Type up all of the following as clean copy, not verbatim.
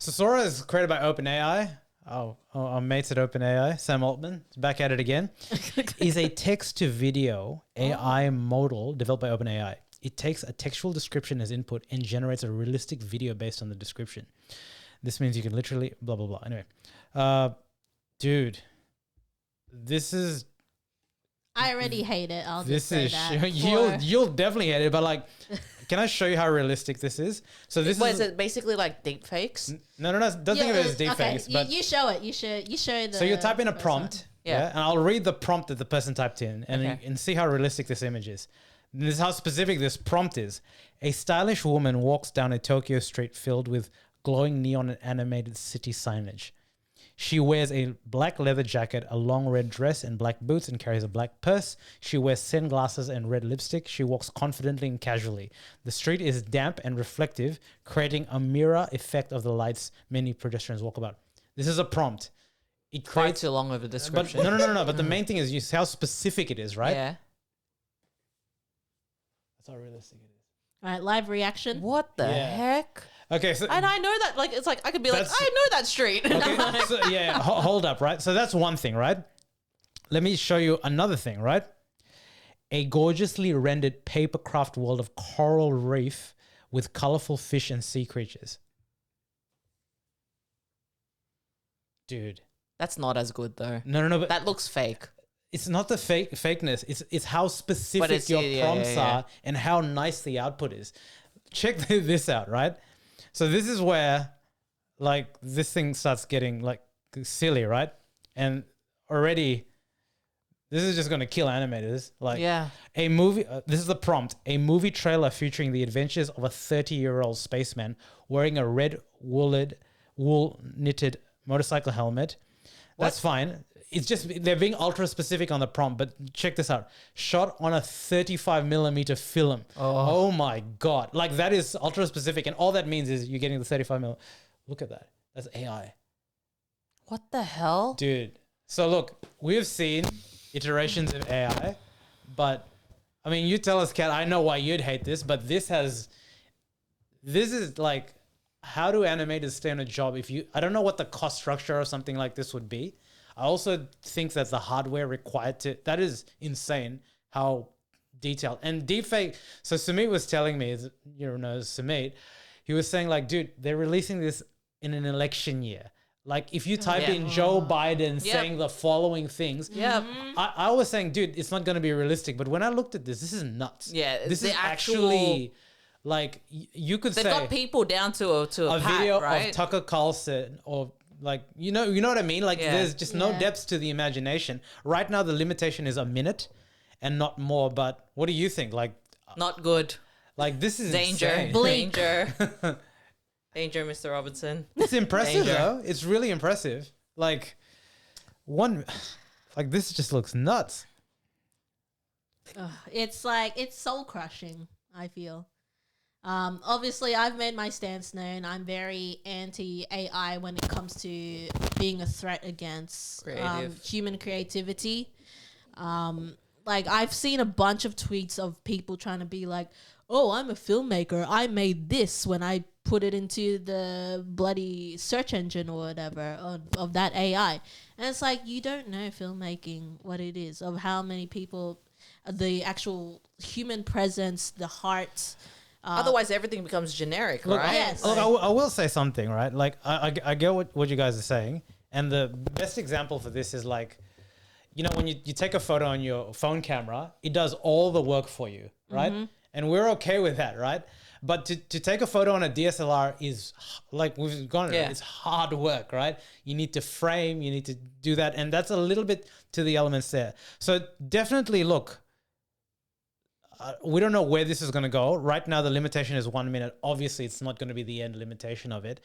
So Sora is created by OpenAI. Our mates at OpenAI, Sam Altman, is back at it again. Is a text-to-video AI model developed by OpenAI. It takes a textual description as input and generates a realistic video based on the description. This means you can literally blah, blah, blah. Anyway, dude, this is... I already hate it. I'll just say This that. is... You'll definitely hate it, but like... Can I show you how realistic this is? So this is it basically like deep fakes? No. Don't think of it as deep fakes. But you show it. You show the... So you type in a prompt. Yeah. And I'll read the prompt that the person typed in and see how realistic this image is. This is how specific this prompt is. A stylish woman walks down a Tokyo street filled with glowing neon and animated city signage. She wears a black leather jacket, a long red dress, and black boots, and carries a black purse. She wears sunglasses and red lipstick. She walks confidently and casually. The street is damp and reflective, creating a mirror effect of the lights many pedestrians walk about. This is a prompt. It Quite creates too long of a description. But no. But the main thing is how specific it is, right? Yeah. That's how realistic it is. All right, live reaction. What the heck? Okay, so And I know that, like, it's like I could be like, I know that street. okay, so hold up, right? So that's one thing, right? Let me show you another thing, right? A gorgeously rendered papercraft world of coral reef with colorful fish and sea creatures. Dude. That's not as good though. No, but that looks fake. It's not the fakeness. It's how specific your prompts are and how nice the output is. Check this out, right? So this is where, like, this thing starts getting, like, silly, right? And already, this is just going to kill animators. Like, a movie, this is the prompt, a movie trailer featuring the adventures of a 30-year-old spaceman wearing a red wool knitted motorcycle helmet. That's fine. It's just, they're being ultra specific on the prompt, but check this out. Shot on a 35 millimeter film. Oh my God. Like, that is ultra specific. And all that means is you're getting the 35 millimeter. Look at that. That's AI. What the hell? Dude. So look, we've seen iterations of AI, but I mean, you tell us, Kat, I know why you'd hate this, but this is like, how do animators stay on a job I don't know what the cost structure or something like this would be. I also think that the hardware required that is insane how detailed. And deepfake, so Sumit was telling me, Sumit, he was saying like, dude, they're releasing this in an election year. Like if you type in Joe Biden saying the following things, I was saying, dude, it's not going to be realistic. But when I looked at this is nuts. Yeah. This is actually... Like you could say... They've got people down to a video right? of Tucker Carlson or... Like, you know what I mean? Like, there's just no depths to the imagination. Right now, the limitation is a minute and not more. But what do you think? Like, not good. Like, this is danger. Insane. Danger. Danger, Mr. Robinson. It's impressive, though. It's really impressive. Like, this just looks nuts. It's like, it's soul crushing, I feel. Obviously, I've made my stance known. I'm very anti-AI when it comes to being a threat against human creativity. Like, I've seen a bunch of tweets of people trying to be like, oh, I'm a filmmaker. I made this when I put it into the bloody search engine or whatever of that AI. And it's like, you don't know filmmaking, what it is, of how many people, the actual human presence, the heart... Otherwise, everything becomes generic, look, right? Yes. Look, I will say something, right? Like, I get what you guys are saying. And the best example for this is like, you know, when you take a photo on your phone camera, it does all the work for you, right? Mm-hmm. And we're okay with that, right? But to take a photo on a DSLR is like, we've gone, it's hard work, right? You need to frame, you need to do that. And that's a little bit to the elements there. So definitely look, we don't know where this is going to go. Right now, the limitation is 1 minute. Obviously, it's not going to be the end limitation of it.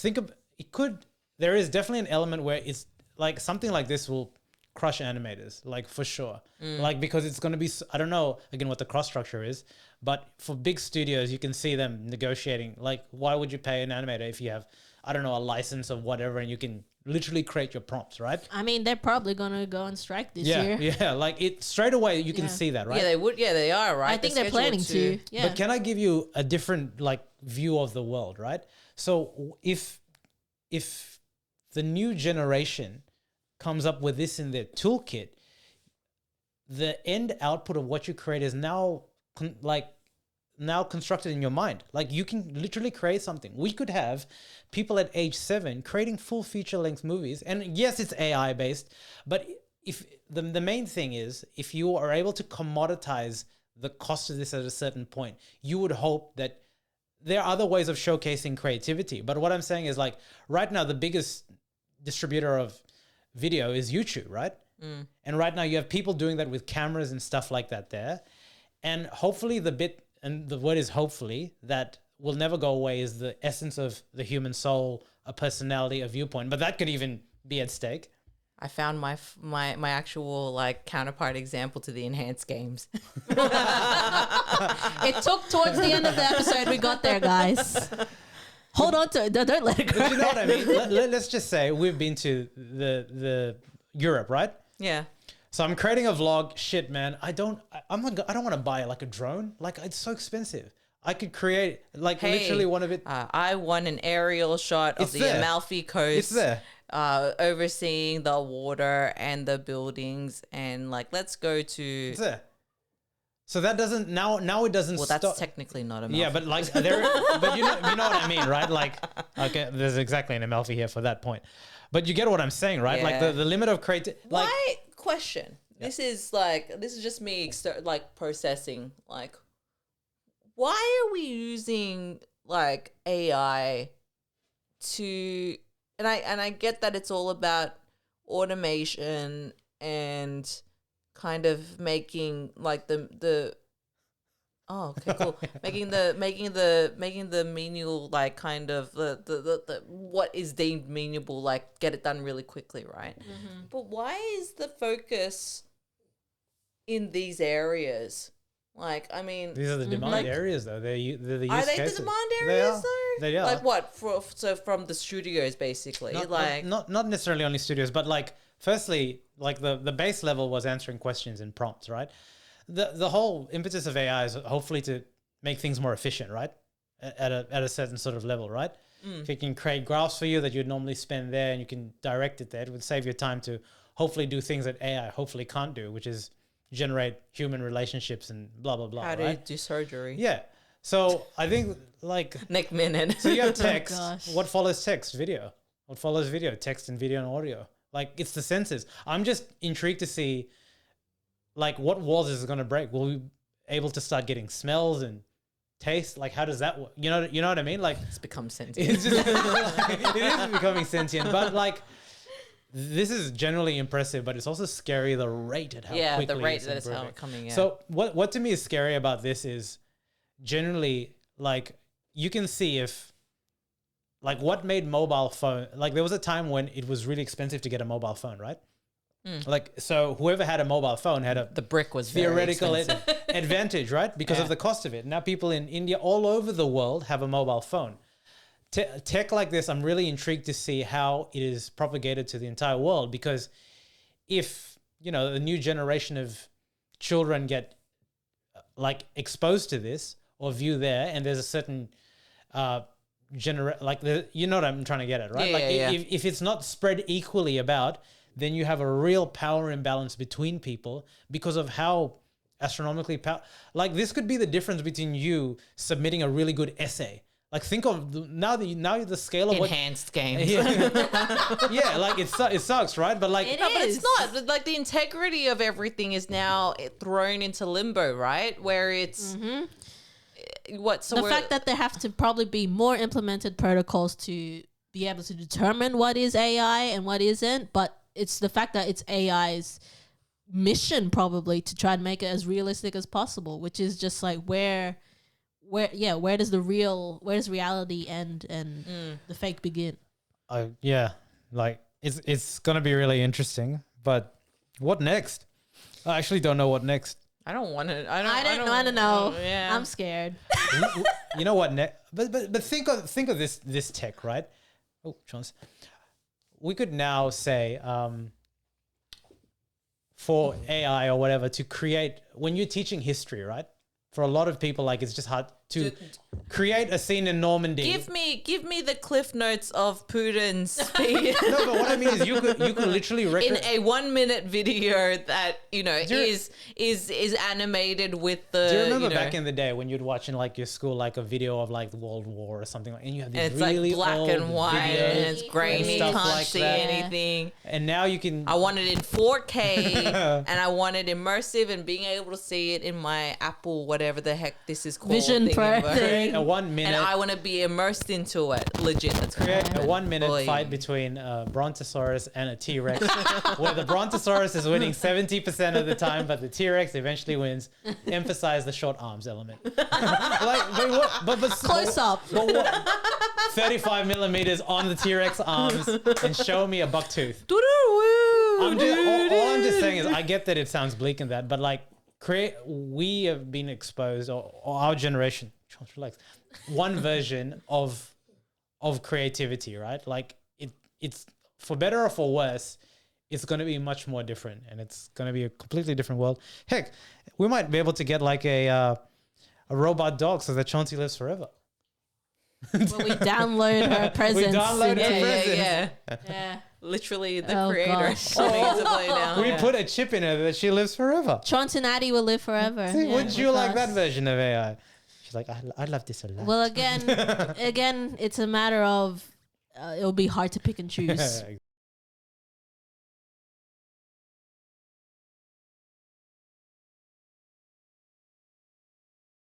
There is definitely an element where it's like something like this will crush animators, like for sure. Like, because it's going to be, I don't know, again, what the cross structure is, but for big studios, you can see them negotiating. Like, why would you pay an animator if you have, I don't know, a license of whatever, and you can literally create your prompts, right? I mean, they're probably going to go on strike this year. Yeah, like it straight away, you can see that, right? Yeah, they would. Yeah, they are, right? I think they're planning to. Yeah. But can I give you a different like view of the world, right? So if the new generation comes up with this in their toolkit, the end output of what you create is now now constructed in your mind. Like you can literally create something. We could have people at age 7 creating full feature length movies. And yes, it's AI based, but if the main thing is, if you are able to commoditize the cost of this at a certain point, you would hope that there are other ways of showcasing creativity. But what I'm saying is, like, right now, the biggest distributor of video is YouTube, right? And right now you have people doing that with cameras and stuff like that there. And hopefully and the word is hopefully, that will never go away, is the essence of the human soul, a personality, a viewpoint. But that could even be at stake. I found my actual like counterpart example to the enhanced games. It took towards the end of the episode. We got there, guys. Hold on to it. Don't let it go. But you know what I mean? Let's just say we've been to the Europe, right? Yeah. So I'm creating a vlog. Shit, man. I don't want to buy like a drone. Like, it's so expensive. I could create like literally one of it. I want an aerial shot of the Amalfi Coast. It's there. Overseeing the water and the buildings, and like, let's go to. It's there. So that doesn't now it doesn't. Well, that's technically not Amalfi. Yeah, but like but you know what I mean, right? Like, okay, there's exactly an Amalfi here for that point. But you get what I'm saying, right? Yeah. Like the limit of creativity. Like, Why? Question. Yeah. This is just me like processing. Like, why are we using like AI to? And I get that it's all about automation and kind of making like the oh, okay, cool. making the menial, like, kind of the what is deemed menial, like, get it done really quickly, right? Mm-hmm. But why is the focus in these areas? Like, I mean, these are the demand areas, though. They're the use are they cases. the demand areas, though? They are. Like what? So from the studios, basically, not necessarily only studios, but like, firstly, like the base level was answering questions and prompts, right? The whole impetus of AI is hopefully to make things more efficient, right? At a certain sort of level, right? If it can create graphs for you that you'd normally spend there, and you can direct it there, it would save your time to hopefully do things that AI hopefully can't do, which is generate human relationships and blah blah blah. How do you do surgery? Yeah. So I think, like, Nick Minute. So you have text. Oh, what follows text? Video. What follows video? Text and video and audio. Like, it's the senses. I'm just intrigued to see, like, what walls is it going to break? Will we be able to start getting smells and taste? Like, how does that work? You know what I mean? Like, It's become sentient. it's just, it is becoming sentient, but like, this is generally impressive, but it's also scary, the rate at how quickly the rate it's that it's improving. coming. Yeah. So what to me is scary about this is generally, like, you can see if, like, what made mobile phone, like, there was a time when it was really expensive to get a mobile phone, right? Like, so whoever had a mobile phone had the brick was theoretical very expensive. advantage, right? Because of the cost of it. Now people in India, all over the world, have a mobile phone. Tech like this, I'm really intrigued to see how it is propagated to the entire world, because if, the new generation of children get like exposed to this or view there, and there's a certain you know what I'm trying to get at, right? If it's not spread equally about, then you have a real power imbalance between people because of how astronomically like, this could be the difference between you submitting a really good essay. Like, think of now the scale of enhanced games. Yeah, like, it sucks, right? But like, but it's not. Like, the integrity of everything is now thrown into limbo, right? Where it's the fact that there have to probably be more implemented protocols to be able to determine what is AI and what isn't, but it's the fact that it's AI's mission probably to try and make it as realistic as possible, which is just like where does reality end and the fake begin? Like, it's gonna be really interesting. But what next? I actually don't know what next. I don't want to. I don't want to know. Yeah. I'm scared. You know what next? But think of this tech, right? Oh, chance. We could now say, for AI or whatever, to create, when you're teaching history, right? For a lot of people, like, it's just hard. to create a scene in Normandy. Give me the cliff notes of Putin's speech. No, but what I mean is you could literally in a 1 minute video that is animated with the. Do you remember back in the day when you'd watch in like your school like a video of like the World War or something like, and you have these it's really like black old and white and it's grainy, stuff can't like see that. anything. And now you can. I want it in 4K and I want it immersive and being able to see it in my Apple, whatever the heck this is called. Vision Pro create a 1 minute. And I want to be immersed into it. Legit. That's create a 1 minute fight between a Brontosaurus and a T-Rex, where the Brontosaurus is winning 70% of the time, but the T-Rex eventually wins. Emphasize the short arms element. Close up. But what, 35 millimeters on the T-Rex arms and show me a buck tooth. All I'm just saying is I get that it sounds bleak in that, but like we have been exposed, or our generation, relax, one version of creativity, right? Like it's for better or for worse, it's going to be much more different, and it's going to be a completely different world. Heck, we might be able to get like a robot dog so that Chauncey lives forever. When we download her presence. Yeah. Literally the creator coming into play now. We put a chip in her that she lives forever. Chauncey and Addie will live forever. See, would you like that version of AI? She's like, I love this a lot. Well, again, it's a matter of it'll be hard to pick and choose.